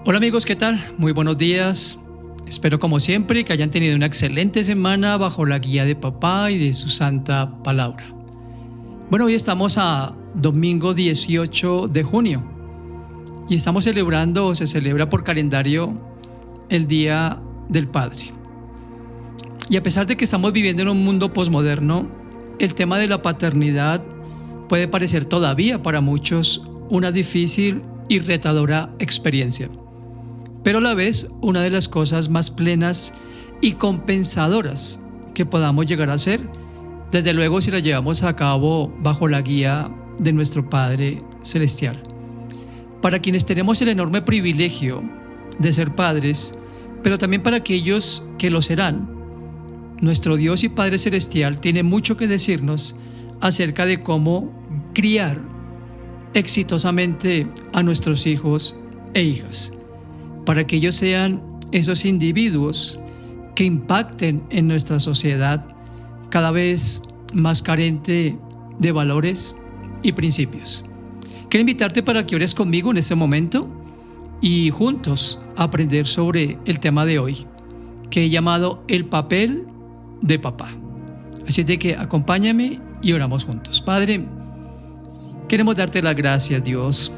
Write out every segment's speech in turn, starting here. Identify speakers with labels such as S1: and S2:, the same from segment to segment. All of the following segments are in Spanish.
S1: Hola amigos, ¿qué tal? Muy buenos días. Espero como siempre que hayan tenido una excelente semana bajo la guía de papá y de su santa palabra. Bueno, hoy estamos a domingo 18 de junio y estamos celebrando o se celebra por calendario el Día del Padre. Y a pesar de que estamos viviendo en un mundo posmoderno, el tema de la paternidad puede parecer todavía para muchos una difícil y retadora experiencia, pero a la vez una de las cosas más plenas y compensadoras que podamos llegar a ser, desde luego si la llevamos a cabo bajo la guía de nuestro Padre Celestial. Para quienes tenemos el enorme privilegio de ser padres, pero también para aquellos que lo serán, nuestro Dios y Padre Celestial tiene mucho que decirnos acerca de cómo criar exitosamente a nuestros hijos e hijas, para que ellos sean esos individuos que impacten en nuestra sociedad cada vez más carente de valores y principios. Quiero invitarte para que ores conmigo en este momento y juntos aprender sobre el tema de hoy, que he llamado el papel de papá. Así de que acompáñame y oramos juntos. Padre, queremos darte las gracias, Dios,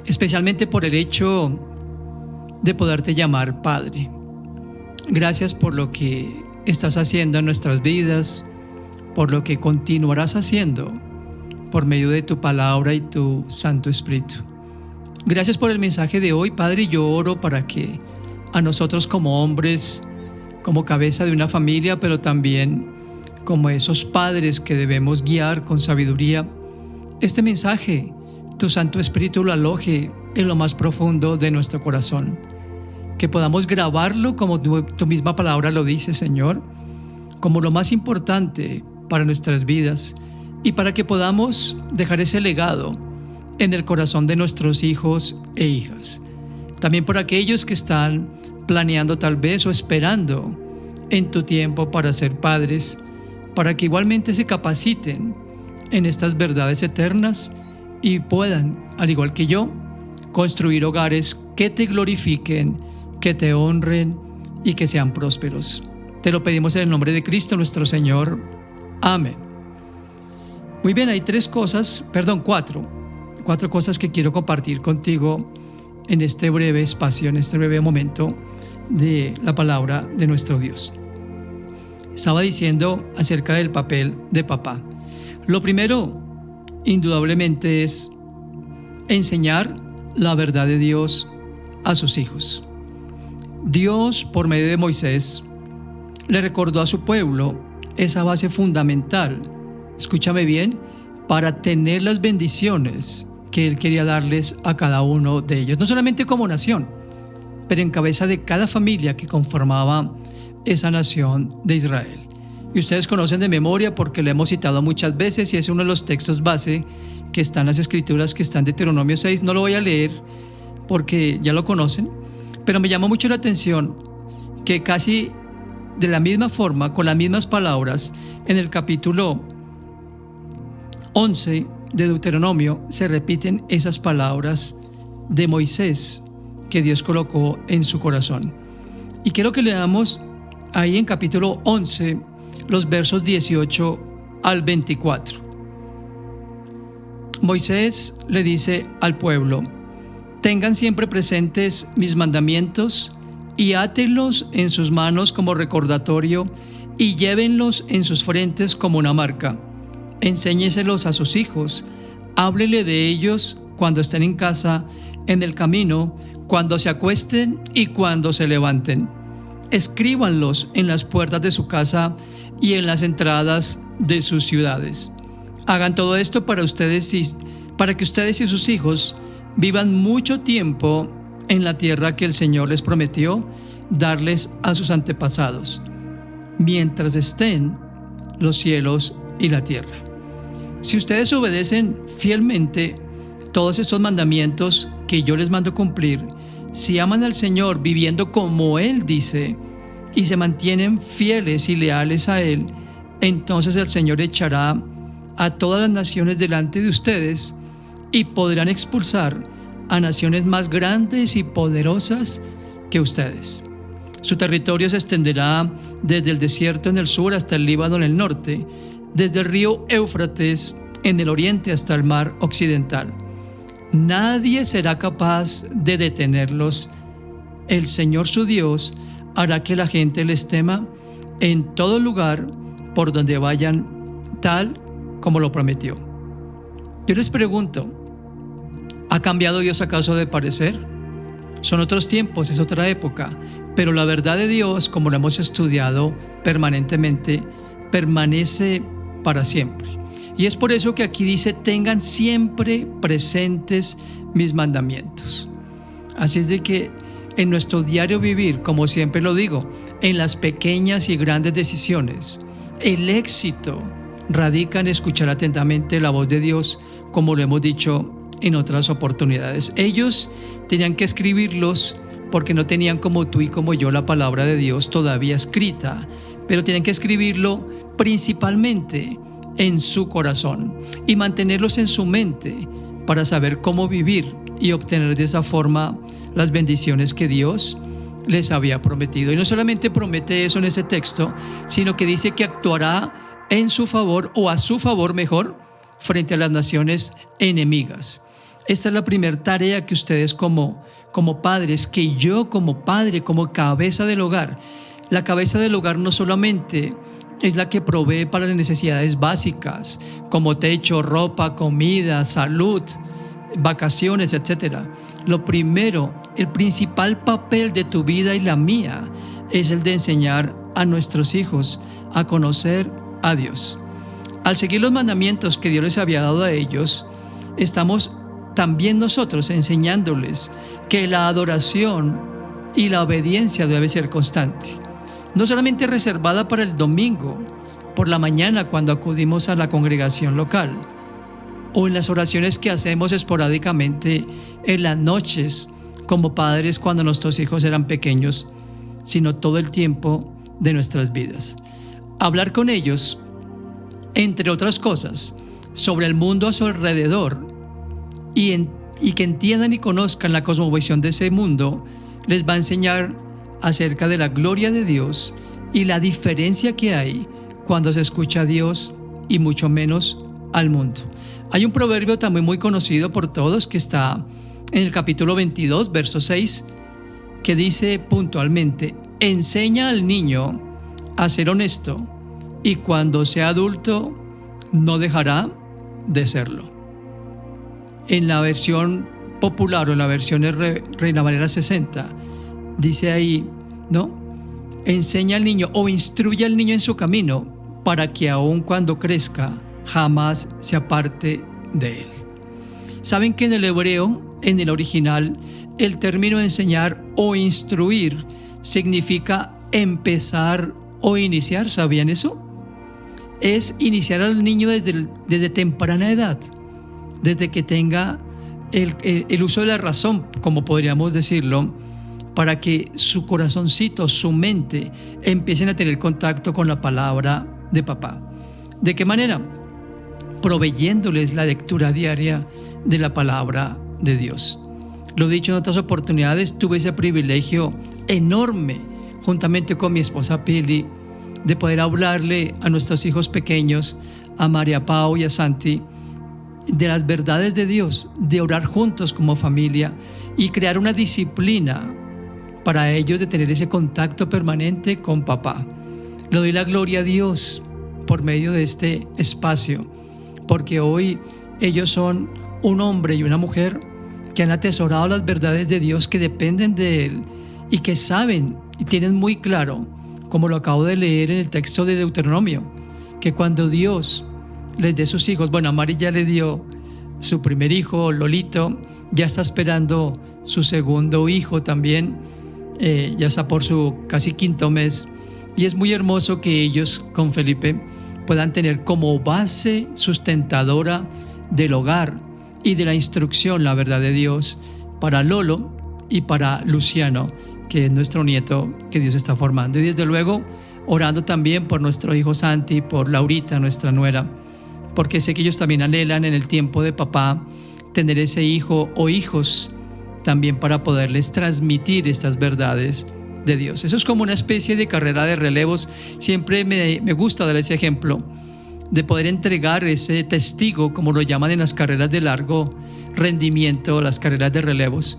S1: especialmente por el hecho de poderte llamar Padre. Gracias por lo que estás haciendo en nuestras vidas, por lo que continuarás haciendo por medio de tu palabra y tu Santo Espíritu. Gracias por el mensaje de hoy, Padre. Yo oro para que a nosotros como hombres, como cabeza de una familia, pero también como esos padres que debemos guiar con sabiduría, este mensaje, tu Santo Espíritu lo aloje en lo más profundo de nuestro corazón. Que podamos grabarlo como tu misma palabra lo dice, Señor, como lo más importante para nuestras vidas y para que podamos dejar ese legado en el corazón de nuestros hijos e hijas. También por aquellos que están planeando tal vez o esperando en tu tiempo para ser padres, para que igualmente se capaciten en estas verdades eternas y puedan, al igual que yo, construir hogares que te glorifiquen, que te honren y que sean prósperos. Te lo pedimos en el nombre de Cristo nuestro Señor. Amén. Muy bien, hay cuatro cosas que quiero compartir contigo en este breve espacio, en este breve momento de la palabra de nuestro Dios. Estaba diciendo acerca del papel de papá. Lo primero, indudablemente, es enseñar la verdad de Dios a sus hijos. Dios, por medio de Moisés, le recordó a su pueblo esa base fundamental, escúchame bien, para tener las bendiciones que Él quería darles a cada uno de ellos, no solamente como nación, pero en cabeza de cada familia que conformaba esa nación de Israel. Y ustedes conocen de memoria porque lo hemos citado muchas veces y es uno de los textos base que están en las Escrituras, que están de Deuteronomio 6. No lo voy a leer porque ya lo conocen, pero me llamó mucho la atención que casi de la misma forma, con las mismas palabras, en el capítulo 11 de Deuteronomio se repiten esas palabras de Moisés que Dios colocó en su corazón. Y quiero que leamos ahí en capítulo 11 los versos 18 al 24. Moisés le dice al pueblo: tengan siempre presentes mis mandamientos y átenlos en sus manos como recordatorio y llévenlos en sus frentes como una marca. Enséñeselos a sus hijos, háblele de ellos cuando estén en casa, en el camino, cuando se acuesten y cuando se levanten. Escríbanlos en las puertas de su casa y en las entradas de sus ciudades. Hagan todo esto para que ustedes y sus hijos vivan mucho tiempo en la tierra que el Señor les prometió darles a sus antepasados, mientras estén los cielos y la tierra. Si ustedes obedecen fielmente todos estos mandamientos que yo les mando cumplir, si aman al Señor viviendo como Él dice y se mantienen fieles y leales a Él, entonces el Señor echará a todas las naciones delante de ustedes y podrán expulsar a naciones más grandes y poderosas que ustedes. Su territorio se extenderá desde el desierto en el sur hasta el Líbano en el norte, desde el río Éufrates en el oriente hasta el mar occidental. Nadie será capaz de detenerlos. El Señor su Dios hará que la gente les tema en todo lugar por donde vayan, tal como lo prometió. Yo les pregunto, ¿ha cambiado Dios acaso de parecer? Son otros tiempos, es otra época, pero la verdad de Dios, como lo hemos estudiado permanentemente, permanece para siempre. Y es por eso que aquí dice: tengan siempre presentes mis mandamientos. Así es de que en nuestro diario vivir, como siempre lo digo, en las pequeñas y grandes decisiones, el éxito radica en escuchar atentamente la voz de Dios, como lo hemos dicho en otras oportunidades. Ellos tenían que escribirlos porque no tenían, como tú y como yo, la palabra de Dios todavía escrita, pero tenían que escribirlo principalmente en su corazón y mantenerlos en su mente para saber cómo vivir y obtener de esa forma las bendiciones que Dios les había prometido. Y no solamente promete eso en ese texto, sino que dice que actuará en su favor, o a su favor mejor, frente a las naciones enemigas. Esta es la primera tarea que ustedes como padres, que yo como padre, como cabeza del hogar. La cabeza del hogar no solamente es la que provee para las necesidades básicas, como techo, ropa, comida, salud, vacaciones, etc. Lo primero, el principal papel de tu vida y la mía es el de enseñar a nuestros hijos a conocer a Dios. Al seguir los mandamientos que Dios les había dado a ellos, estamos también nosotros enseñándoles que la adoración y la obediencia debe ser constante. No solamente reservada para el domingo, por la mañana cuando acudimos a la congregación local, o en las oraciones que hacemos esporádicamente en las noches como padres cuando nuestros hijos eran pequeños, sino todo el tiempo de nuestras vidas. Hablar con ellos, entre otras cosas, sobre el mundo a su alrededor y que entiendan y conozcan la cosmovisión de ese mundo, les va a enseñar acerca de la gloria de Dios y la diferencia que hay cuando se escucha a Dios y mucho menos al mundo. Hay un proverbio también muy conocido por todos que está en el capítulo 22, verso 6, que dice puntualmente: enseña al niño a ser honesto y cuando sea adulto no dejará de serlo. En la versión popular o en la versión Reina Valera 60 dice ahí, ¿no? Enseña al niño o instruye al niño en su camino para que aun cuando crezca jamás se aparte de él. ¿Saben que en el hebreo, en el original, el término enseñar o instruir significa empezar o iniciar? ¿Sabían eso? Es iniciar al niño desde temprana edad, desde que tenga el uso de la razón, como podríamos decirlo, para que su corazoncito, su mente, empiecen a tener contacto con la palabra de papá. ¿De qué manera? Proveyéndoles la lectura diaria de la palabra de Dios. Lo he dicho en otras oportunidades, tuve ese privilegio enorme, juntamente con mi esposa Pili, de poder hablarle a nuestros hijos pequeños, a María Pau y a Santi, de las verdades de Dios, de orar juntos como familia y crear una disciplina para ellos de tener ese contacto permanente con papá. Le doy la gloria a Dios por medio de este espacio, porque hoy ellos son un hombre y una mujer que han atesorado las verdades de Dios, que dependen de Él y que saben y tienen muy claro, como lo acabo de leer en el texto de Deuteronomio, que cuando Dios les dé sus hijos, bueno, a Mari ya le dio su primer hijo, Lolito, ya está esperando su segundo hijo también, ya está por su casi quinto mes, y es muy hermoso que ellos con Felipe puedan tener como base sustentadora del hogar y de la instrucción la verdad de Dios para Lolo y para Luciano, que es nuestro nieto que Dios está formando. Y desde luego orando también por nuestro hijo Santi, por Laurita, nuestra nuera, porque sé que ellos también anhelan en el tiempo de papá tener ese hijo o hijos también para poderles transmitir estas verdades de Dios. Eso es como una especie de carrera de relevos. Siempre me gusta dar ese ejemplo de poder entregar ese testigo, como lo llaman en las carreras de largo rendimiento, las carreras de relevos.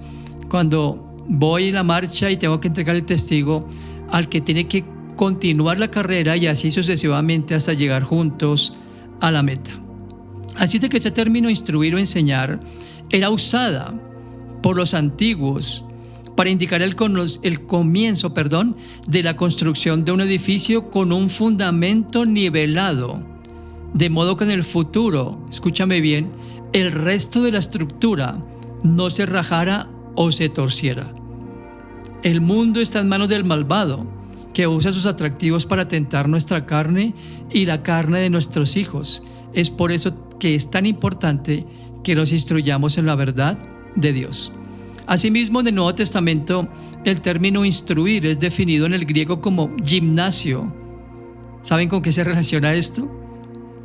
S1: Cuando voy en la marcha y tengo que entregar el testigo al que tiene que continuar la carrera y así sucesivamente hasta llegar juntos a la meta. Así de que ese término instruir o enseñar era usada por los antiguos para indicar el comienzo de la construcción de un edificio con un fundamento nivelado, de modo que en el futuro, escúchame bien, el resto de la estructura no se rajara o se torciera. El mundo está en manos del malvado, que usa sus atractivos para tentar nuestra carne y la carne de nuestros hijos. Es por eso que es tan importante que nos instruyamos en la verdad de Dios. Asimismo, en el Nuevo Testamento, el término instruir es definido en el griego como gimnasio. ¿Saben con qué se relaciona esto?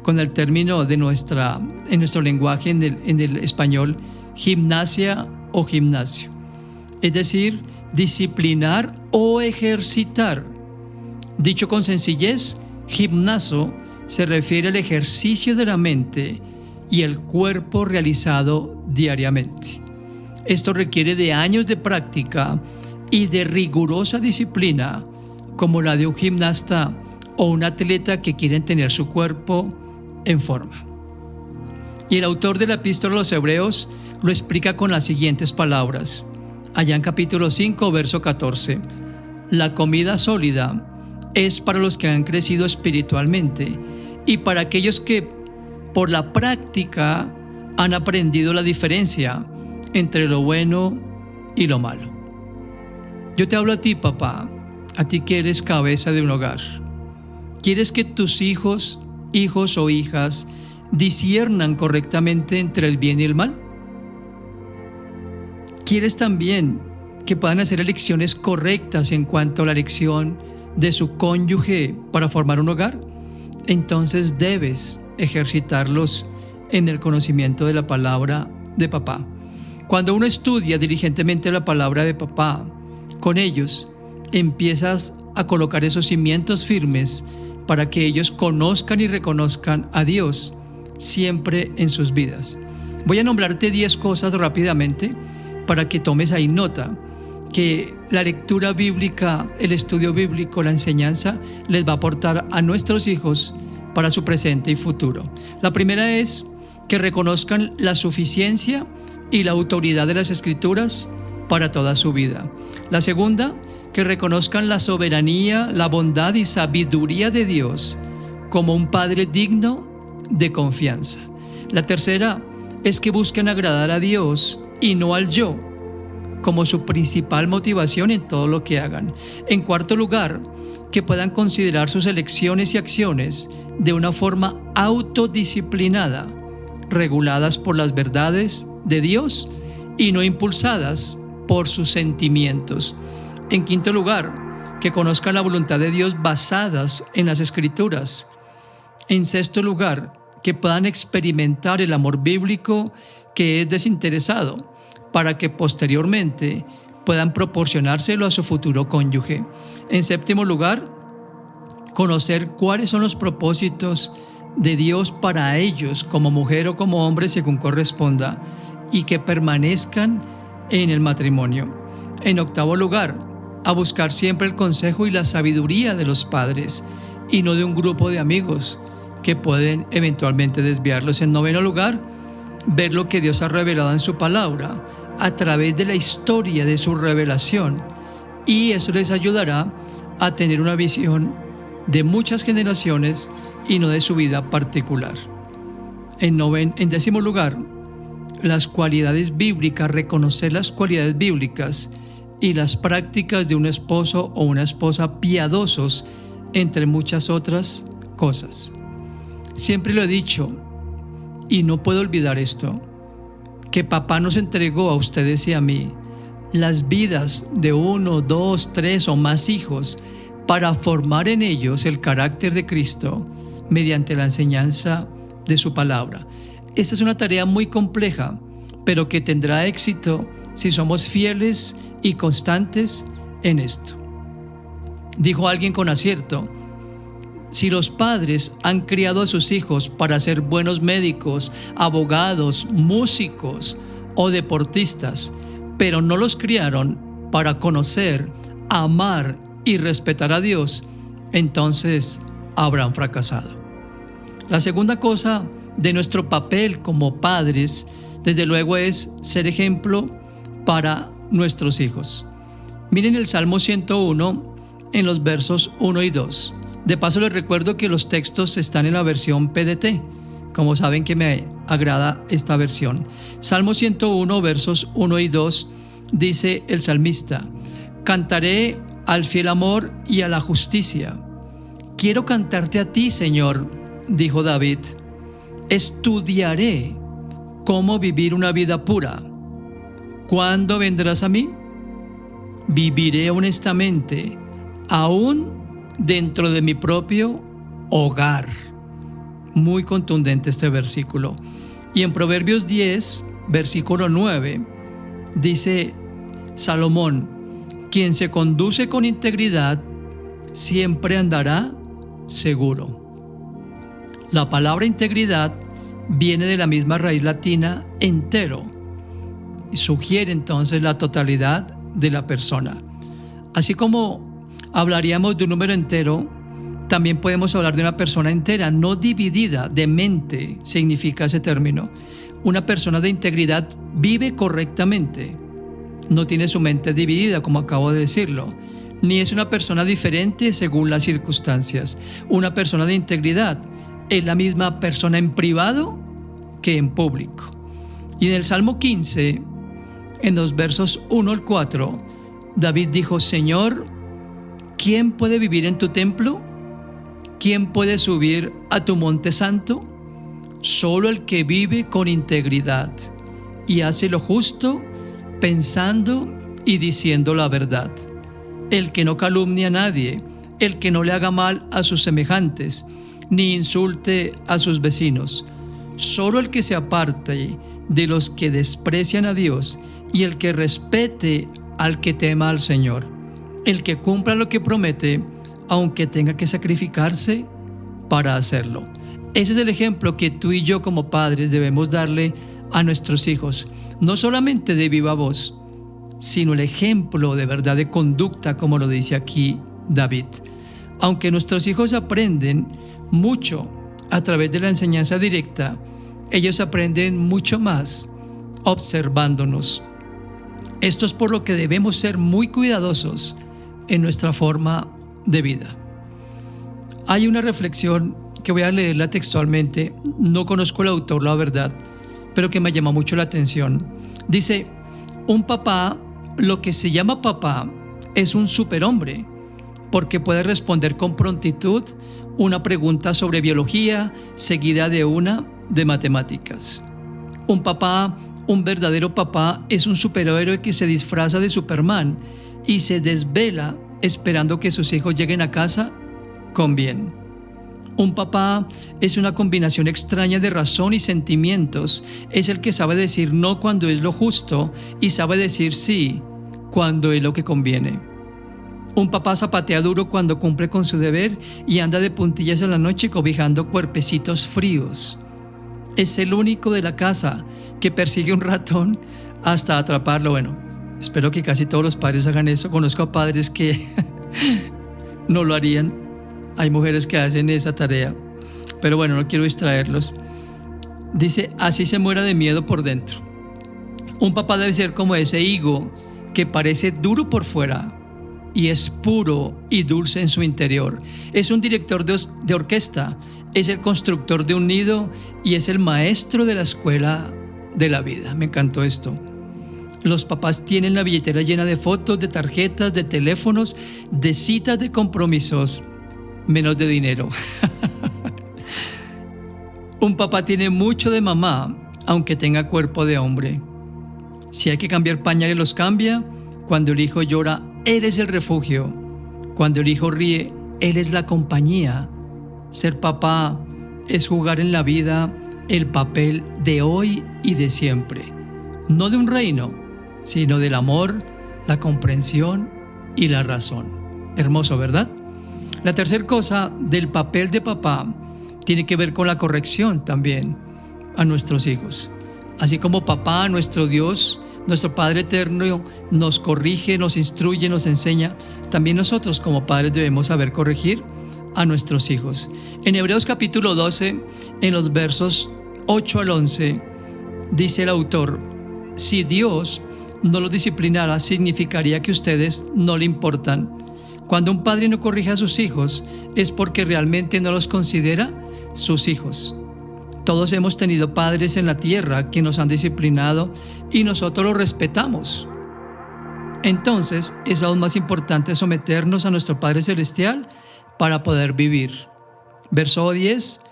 S1: Con el término en nuestro lenguaje, en el español, gimnasia o gimnasio. Es decir, disciplinar o ejercitar. Dicho con sencillez, gimnaso se refiere al ejercicio de la mente y el cuerpo realizado diariamente. Esto requiere de años de práctica y de rigurosa disciplina, como la de un gimnasta o un atleta que quieren tener su cuerpo en forma. Y el autor de la Epístola a los Hebreos lo explica con las siguientes palabras. Allá en capítulo 5, verso 14. La comida sólida es para los que han crecido espiritualmente y para aquellos que por la práctica han aprendido la diferencia entre lo bueno y lo malo. Yo te hablo a ti, papá, a ti que eres cabeza de un hogar. ¿Quieres que tus hijos o hijas disciernan correctamente entre el bien y el mal? ¿Quieres también que puedan hacer elecciones correctas en cuanto a la elección de su cónyuge para formar un hogar? Entonces debes ejercitarlos en el conocimiento de la palabra de papá. Cuando uno estudia diligentemente la palabra de papá, con ellos empiezas a colocar esos cimientos firmes para que ellos conozcan y reconozcan a Dios siempre en sus vidas. Voy a nombrarte 10 cosas rápidamente para que tomes ahí nota, que la lectura bíblica, el estudio bíblico, la enseñanza les va a aportar a nuestros hijos para su presente y futuro. La primera es que reconozcan la suficiencia y la autoridad de las Escrituras para toda su vida. La segunda, que reconozcan la soberanía, la bondad y sabiduría de Dios como un Padre digno de confianza. La tercera es que busquen agradar a Dios y no al yo, como su principal motivación en todo lo que hagan. En cuarto lugar, que puedan considerar sus elecciones y acciones de una forma autodisciplinada, reguladas por las verdades de Dios y no impulsadas por sus sentimientos. En quinto lugar, que conozcan la voluntad de Dios basadas en las Escrituras. En sexto lugar, que puedan experimentar el amor bíblico que es desinteresado, para que posteriormente puedan proporcionárselo a su futuro cónyuge. En séptimo lugar, conocer cuáles son los propósitos de Dios para ellos, como mujer o como hombre, según corresponda, y que permanezcan en el matrimonio. En octavo lugar, a buscar siempre el consejo y la sabiduría de los padres, y no de un grupo de amigos que pueden eventualmente desviarlos. En noveno lugar, ver lo que Dios ha revelado en su palabra a través de la historia de su revelación, y eso les ayudará a tener una visión de muchas generaciones y no de su vida particular. En décimo lugar, las cualidades bíblicas, reconocer las cualidades bíblicas y las prácticas de un esposo o una esposa piadosos, entre muchas otras cosas. Siempre lo he dicho y no puedo olvidar esto, que papá nos entregó a ustedes y a mí las vidas de 1, 2, 3 o más hijos para formar en ellos el carácter de Cristo mediante la enseñanza de su palabra. Esta es una tarea muy compleja, pero que tendrá éxito si somos fieles y constantes en esto. Dijo alguien con acierto: si los padres han criado a sus hijos para ser buenos médicos, abogados, músicos o deportistas, pero no los criaron para conocer, amar y respetar a Dios, entonces habrán fracasado. La segunda cosa de nuestro papel como padres, desde luego, es ser ejemplo para nuestros hijos. Miren el Salmo 101 en los versos 1 y 2. De paso les recuerdo que los textos están en la versión PDT. Como saben que me agrada esta versión. Salmo 101 versos 1 y 2 dice el salmista: cantaré al fiel amor y a la justicia. Quiero cantarte a ti, Señor, dijo David. Estudiaré cómo vivir una vida pura. ¿Cuándo vendrás a mí? Viviré honestamente, aún dentro de mi propio hogar. Muy contundente este versículo. Y en Proverbios 10, versículo 9, dice Salomón: quien se conduce con integridad siempre andará seguro. La palabra integridad viene de la misma raíz latina entero y sugiere entonces la totalidad de la persona. Así como hablaríamos de un número entero, también podemos hablar de una persona entera, no dividida. De mente significa ese término. Una persona de integridad vive correctamente, no tiene su mente dividida, como acabo de decirlo, ni es una persona diferente según las circunstancias. Una persona de integridad es la misma persona en privado que en público. Y en el Salmo 15, en los versos 1 al 4, David dijo: Señor, ¿quién puede vivir en tu templo? ¿Quién puede subir a tu monte santo? Solo el que vive con integridad y hace lo justo, pensando y diciendo la verdad. El que no calumnia a nadie, el que no le haga mal a sus semejantes, ni insulte a sus vecinos. Solo el que se aparte de los que desprecian a Dios y el que respete al que tema al Señor. El que cumpla lo que promete, aunque tenga que sacrificarse para hacerlo. Ese es el ejemplo que tú y yo como padres debemos darle a nuestros hijos. No solamente de viva voz, sino el ejemplo de verdad de conducta, como lo dice aquí David. Aunque nuestros hijos aprenden mucho a través de la enseñanza directa, ellos aprenden mucho más observándonos. Esto es por lo que debemos ser muy cuidadosos en nuestra forma de vida. Hay una reflexión que voy a leerla textualmente, no conozco el autor, la verdad, pero que me llama mucho la atención. Dice: un papá, lo que se llama papá, es un superhombre, porque puede responder con prontitud una pregunta sobre biología seguida de una de matemáticas. Un papá, un verdadero papá, es un superhéroe que se disfraza de Superman y se desvela esperando que sus hijos lleguen a casa con bien. Un papá es una combinación extraña de razón y sentimientos. Es el que sabe decir no cuando es lo justo y sabe decir sí cuando es lo que conviene. Un papá zapatea duro cuando cumple con su deber y anda de puntillas en la noche cobijando cuerpecitos fríos. Es el único de la casa que persigue un ratón hasta atraparlo. Bueno, espero que casi todos los padres hagan eso. Conozco a padres que no lo harían. Hay mujeres que hacen esa tarea, pero bueno, no quiero distraerlos. Dice: así se muera de miedo por dentro. Un papá debe ser como ese higo que parece duro por fuera y es puro y dulce en su interior. Es un director de orquesta, es el constructor de un nido y es el maestro de la escuela de la vida. Me encantó esto. Los papás tienen la billetera llena de fotos, de tarjetas, de teléfonos, de citas, de compromisos, menos de dinero. Un papá tiene mucho de mamá, aunque tenga cuerpo de hombre. Si hay que cambiar pañales, los cambia. Cuando el hijo llora, él es el refugio. Cuando el hijo ríe, él es la compañía. Ser papá es jugar en la vida el papel de hoy y de siempre. No de un reino, sino del amor, la comprensión y la razón. Hermoso, ¿verdad? La tercera cosa del papel de papá tiene que ver con la corrección también a nuestros hijos. Así como papá, nuestro Dios, nuestro Padre eterno, nos corrige, nos instruye, nos enseña, también nosotros como padres debemos saber corregir a nuestros hijos. En Hebreos capítulo 12, en los versos 8 al 11, dice el autor: si Dios no los disciplinara, significaría que ustedes no le importan. Cuando un padre no corrige a sus hijos, es porque realmente no los considera sus hijos. Todos hemos tenido padres en la tierra que nos han disciplinado y nosotros los respetamos. Entonces, es aún más importante someternos a nuestro Padre Celestial para poder vivir. Verso 10.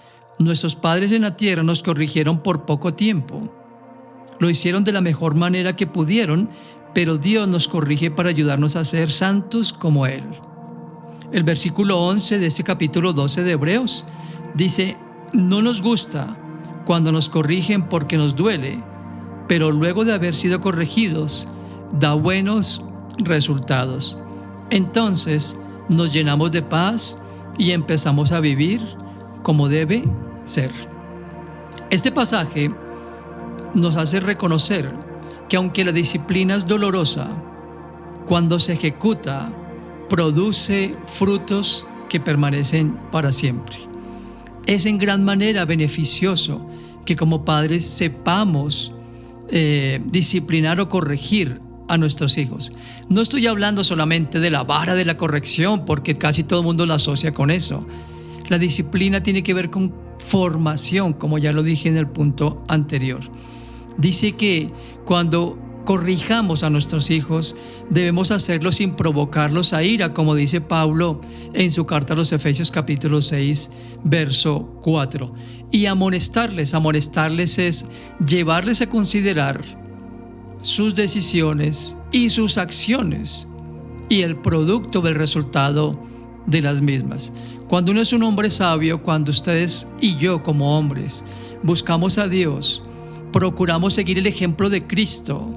S1: Nuestros padres en la tierra nos corrigieron por poco tiempo. Lo hicieron de la mejor manera que pudieron, pero Dios nos corrige para ayudarnos a ser santos como Él. El versículo 11 de este capítulo 12 de Hebreos dice: no nos gusta cuando nos corrigen porque nos duele, pero luego de haber sido corregidos, da buenos resultados. Entonces nos llenamos de paz y empezamos a vivir como debe ser. Este pasaje nos hace reconocer que aunque la disciplina es dolorosa, cuando se ejecuta, produce frutos que permanecen para siempre. Es en gran manera beneficioso que como padres sepamos disciplinar o corregir a nuestros hijos. No estoy hablando solamente de la vara de la corrección, porque casi todo el mundo la asocia con eso. La disciplina tiene que ver con formación, como ya lo dije en el punto anterior. Dice que cuando corrijamos a nuestros hijos, debemos hacerlo sin provocarlos a ira, como dice Pablo en su carta a los Efesios capítulo 6, verso 4. Y amonestarles es llevarles a considerar sus decisiones y sus acciones y el producto del resultado de las mismas. Cuando uno es un hombre sabio, cuando ustedes y yo como hombres buscamos a Dios, procuramos seguir el ejemplo de Cristo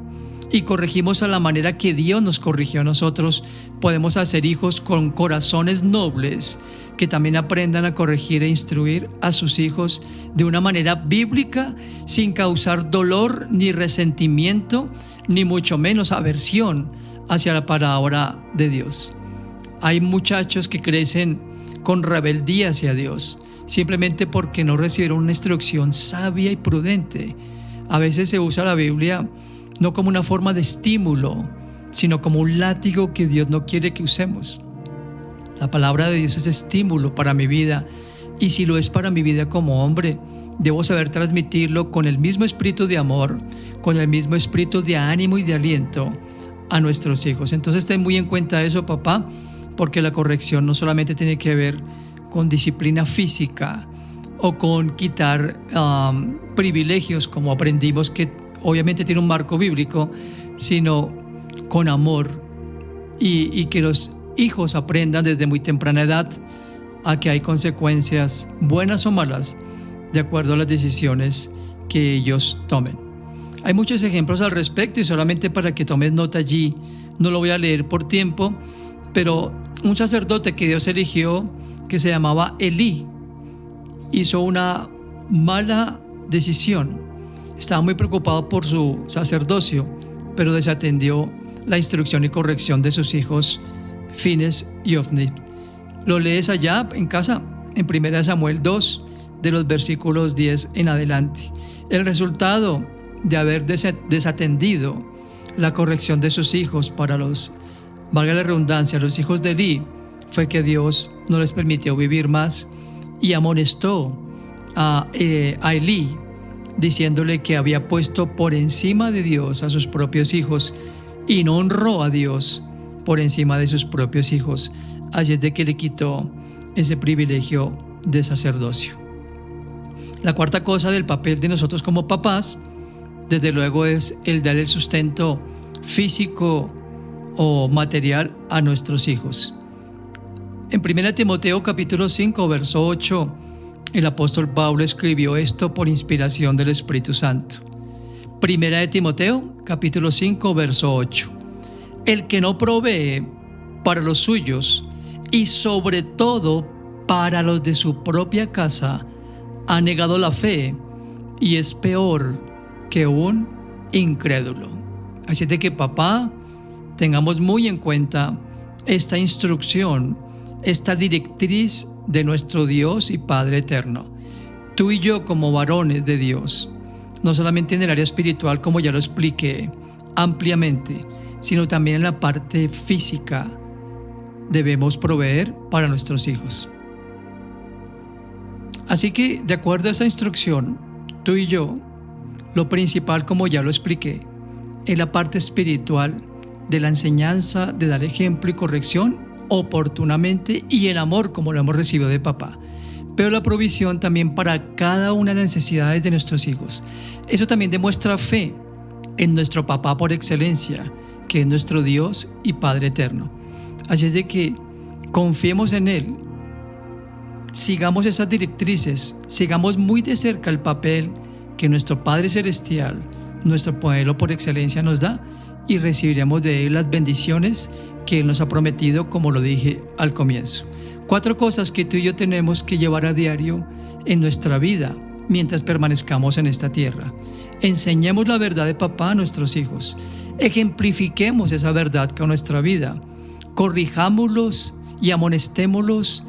S1: y corregimos a la manera que Dios nos corrigió a nosotros, podemos hacer hijos con corazones nobles que también aprendan a corregir e instruir a sus hijos de una manera bíblica, sin causar dolor ni resentimiento, ni mucho menos aversión hacia la palabra de Dios. Hay muchachos que crecen con rebeldía hacia Dios, simplemente porque no recibieron una instrucción sabia y prudente. A veces se usa la Biblia no como una forma de estímulo, sino como un látigo que Dios no quiere que usemos. La palabra de Dios es estímulo para mi vida, y si lo es para mi vida como hombre, debo saber transmitirlo con el mismo espíritu de amor, con el mismo espíritu de ánimo y de aliento a nuestros hijos. Entonces ten muy en cuenta eso, papá, porque la corrección no solamente tiene que ver con disciplina física o con quitar privilegios, como aprendimos que obviamente tiene un marco bíblico, sino con amor y que los hijos aprendan desde muy temprana edad a que hay consecuencias buenas o malas de acuerdo a las decisiones que ellos tomen. Hay muchos ejemplos al respecto y solamente para que tomes nota allí, no lo voy a leer por tiempo, pero un sacerdote que Dios eligió, que se llamaba Elí, hizo una mala decisión. Estaba muy preocupado por su sacerdocio, pero desatendió la instrucción y corrección de sus hijos Fines y Ofni. Lo lees allá en casa, en 1 Samuel 2, de los versículos 10 en adelante. El resultado de haber desatendido la corrección de sus hijos para valga la redundancia, los hijos de Elí, fue que Dios no les permitió vivir más y amonestó a Elí, diciéndole que había puesto por encima de Dios a sus propios hijos y no honró a Dios por encima de sus propios hijos. Así es de que le quitó ese privilegio de sacerdocio. La cuarta cosa del papel de nosotros como papás, desde luego, es el dar el sustento físico o material a nuestros hijos. En 1 Timoteo capítulo 5, verso 8, el apóstol Pablo escribió esto por inspiración del Espíritu Santo. Primera de Timoteo, capítulo 5, verso 8. El que no provee para los suyos y sobre todo para los de su propia casa, ha negado la fe y es peor que un incrédulo. Así es de que, papá, tengamos muy en cuenta esta instrucción, esta directriz de nuestro Dios y Padre eterno. Tú y yo, como varones de Dios, no solamente en el área espiritual, como ya lo expliqué ampliamente, sino también en la parte física, debemos proveer para nuestros hijos. Así que, de acuerdo a esa instrucción, tú y yo, lo principal, como ya lo expliqué, en la parte espiritual de la enseñanza, de dar ejemplo y corrección oportunamente y en amor, como lo hemos recibido de papá. Pero la provisión también para cada una de las necesidades de nuestros hijos. Eso también demuestra fe en nuestro papá por excelencia, que es nuestro Dios y Padre eterno. Así es de que confiemos en Él, sigamos esas directrices, sigamos muy de cerca el papel que nuestro Padre Celestial, nuestro modelo por excelencia, nos da, y recibiremos de Él las bendiciones que Él nos ha prometido, como lo dije al comienzo. 4 cosas que tú y yo tenemos que llevar a diario en nuestra vida mientras permanezcamos en esta tierra. Enseñemos la verdad de papá a nuestros hijos. Ejemplifiquemos esa verdad con nuestra vida. Corrijámoslos y amonestémoslos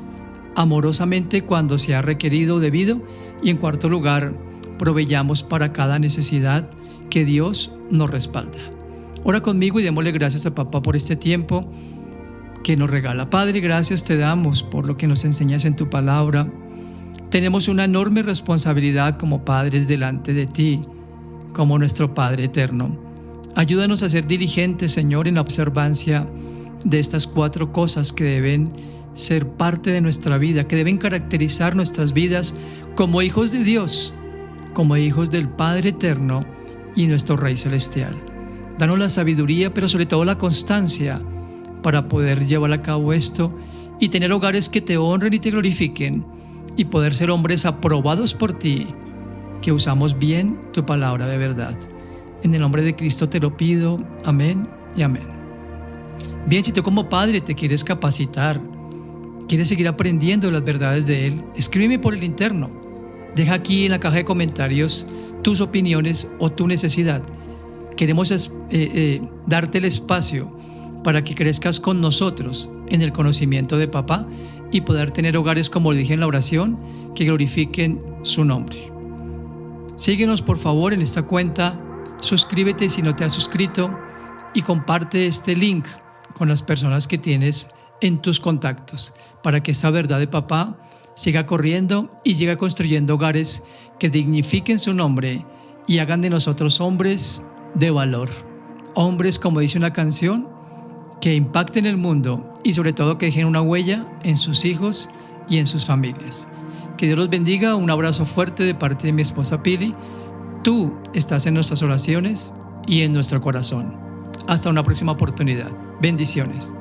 S1: amorosamente cuando sea requerido o debido. Y en cuarto lugar, proveyamos para cada necesidad que Dios nos respalda. Ora conmigo y démosle gracias a papá por este tiempo que nos regala. Padre, gracias te damos por lo que nos enseñas en tu palabra. Tenemos una enorme responsabilidad como padres delante de ti, como nuestro Padre eterno. Ayúdanos a ser diligentes, Señor, en la observancia de estas 4 cosas que deben ser parte de nuestra vida, que deben caracterizar nuestras vidas como hijos de Dios, como hijos del Padre eterno y nuestro Rey celestial. Danos la sabiduría, pero sobre todo la constancia para poder llevar a cabo esto y tener hogares que te honren y te glorifiquen y poder ser hombres aprobados por ti, que usamos bien tu palabra de verdad. En el nombre de Cristo te lo pido. Amén y amén. Bien, si tú como padre te quieres capacitar, quieres seguir aprendiendo las verdades de Él, escríbeme por el interno. Deja aquí en la caja de comentarios tus opiniones o tu necesidad. Queremos darte el espacio para que crezcas con nosotros en el conocimiento de papá y poder tener hogares, como dije en la oración, que glorifiquen su nombre. Síguenos por favor en esta cuenta, suscríbete si no te has suscrito y comparte este link con las personas que tienes en tus contactos para que esta verdad de papá siga corriendo y siga construyendo hogares que dignifiquen su nombre y hagan de nosotros hombres de valor. Hombres, como dice una canción, que impacten el mundo y sobre todo que dejen una huella en sus hijos y en sus familias. Que Dios los bendiga. Un abrazo fuerte de parte de mi esposa Pili. Tú estás en nuestras oraciones y en nuestro corazón. Hasta una próxima oportunidad. Bendiciones.